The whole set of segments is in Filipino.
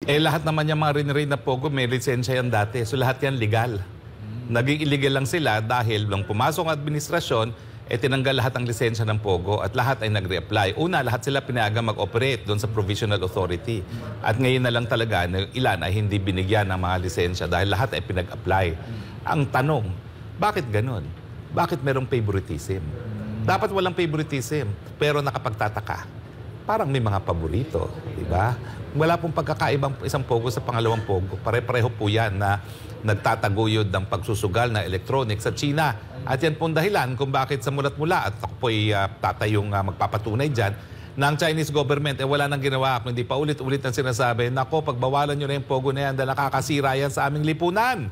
Lahat naman yung mga rin na Pogo, may lisensya yan dati. So lahat yan legal. Naging illegal lang sila dahil nung pumasok ang administrasyon, tinanggal lahat ang lisensya ng Pogo at lahat ay nag-reapply. Una, lahat sila pinayagan mag-operate doon sa Provisional Authority. At ngayon na lang talaga, ilan ay hindi binigyan ng mga lisensya dahil lahat ay pinag-apply. Ang tanong, bakit ganun? Bakit merong favoritism? Dapat walang favoritism, pero nakapagtataka. Parang may mga paborito, di ba? Wala pong pagkakaibang isang Pogo sa pangalawang Pogo. Pare-pareho po yan na nagtataguyod ng pagsusugal na electronics sa China. At yan pong dahilan kung bakit sa mulat-mula, at ako po'y tatayong magpapatunay dyan, na ang Chinese government wala nang ginawa kundi paulit-ulit ang sinasabi, nako, pagbawalan nyo na yung Pogo na yan dahil nakakasira yan sa aming lipunan.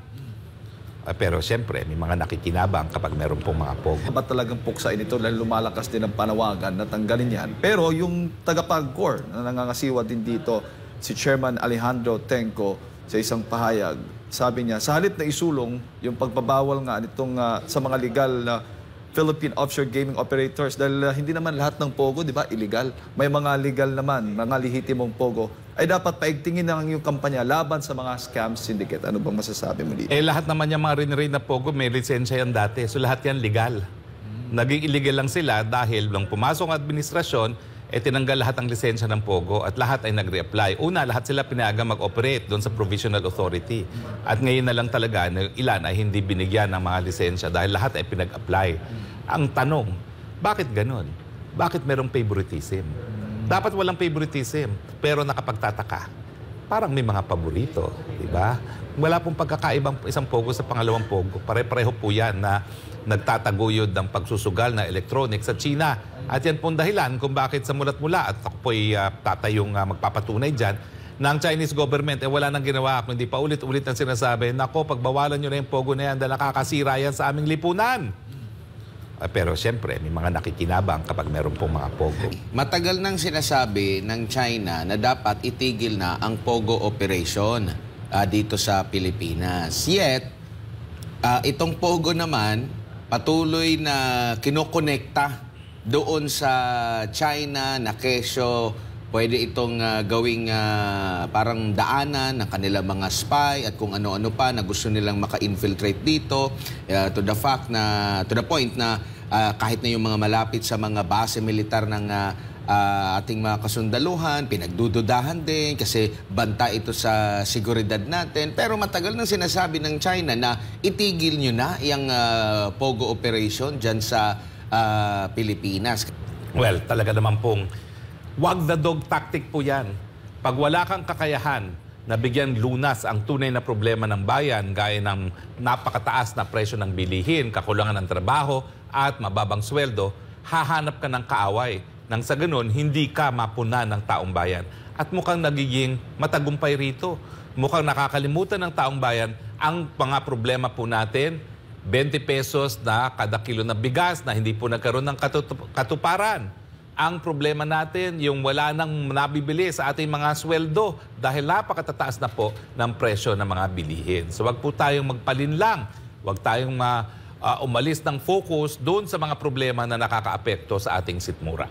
Pero siyempre, may mga nakikinabang kapag meron pong mga Pogo. Ba't talagang puksain ito dahil lumalakas din ang panawagan na tanggalin yan? Pero yung tagapag-core na nangangasiwa din dito, si Chairman Alejandro Tenco, sa isang pahayag, sabi niya, sa halip na isulong yung pagbabawal nga nitong sa mga legal na Philippine offshore gaming operators dahil hindi naman lahat ng Pogo, di ba, illegal. May mga legal naman, mga lehitimong Pogo, ay dapat paigtingin ang yung kampanya laban sa mga scam syndicate. Ano bang masasabi mo dito? Lahat naman yung mga rin na Pogo, may lisensya yan dati. So lahat yan legal. Naging illegal lang sila dahil nung pumasok ang administrasyon, tinanggal lahat ang lisensya ng Pogo at lahat ay nag-reapply. Una, lahat sila pinayagan mag-operate doon sa Provisional Authority. At ngayon na lang talaga, ilan ay hindi binigyan ng mga lisensya dahil lahat ay pinag-apply. Ang tanong, bakit ganun? Bakit merong favoritism? Dapat walang favoritism, pero nakapagtataka. Parang may mga paborito, di ba? Wala pong pagkakaibang isang Pogo sa pangalawang Pogo. Pare-pareho po yan na nagtataguyod ng pagsusugal na electronics sa China. At yan pong dahilan kung bakit sa mulat-mula, at ako po'y tatayong magpapatunay dyan, na ang Chinese government wala nang ginawa kundi paulit-ulit ang sinasabi, nako, pagbawalan nyo na yung Pogo na yan dahil nakakasira yan sa aming lipunan. Pero siyempre, may mga nakikinabang kapag meron pong mga Pogo. Matagal nang sinasabi ng China na dapat itigil na ang Pogo operation dito sa Pilipinas. Yet, itong Pogo naman, patuloy na kinokonekta doon sa China na kesyo pwede itong gawing parang daanan ng kanilang mga spy at kung ano-ano pa na gusto nilang maka-infiltrate dito to the point na kahit na yung mga malapit sa mga base militar ng ating mga kasundaluhan, pinagdududahan din kasi banta ito sa seguridad natin. Pero matagal nang sinasabi ng China na itigil nyo na yung Pogo operation dyan sa Pilipinas. Well, talaga naman pong wag the dog tactic po yan. Pag wala kang kakayahan na bigyan lunas ang tunay na problema ng bayan gaya ng napakataas na presyo ng bilihin, kakulangan ng trabaho at mababang sweldo, hahanap ka ng kaaway. Nang sa ganun, hindi ka mapunan ng taong bayan. At mukhang nagiging matagumpay rito. Mukhang nakakalimutan ng taong bayan ang mga problema po natin, 20 pesos na kada kilo na bigas na hindi po nagkaroon ng katuparan. Ang problema natin, yung wala nang nabibili sa ating mga sweldo dahil napakatataas na po ng presyo ng mga bilihin. So wag po tayong magpalinlang, wag tayong umalis ng focus doon sa mga problema na nakakaapekto sa ating sikmura.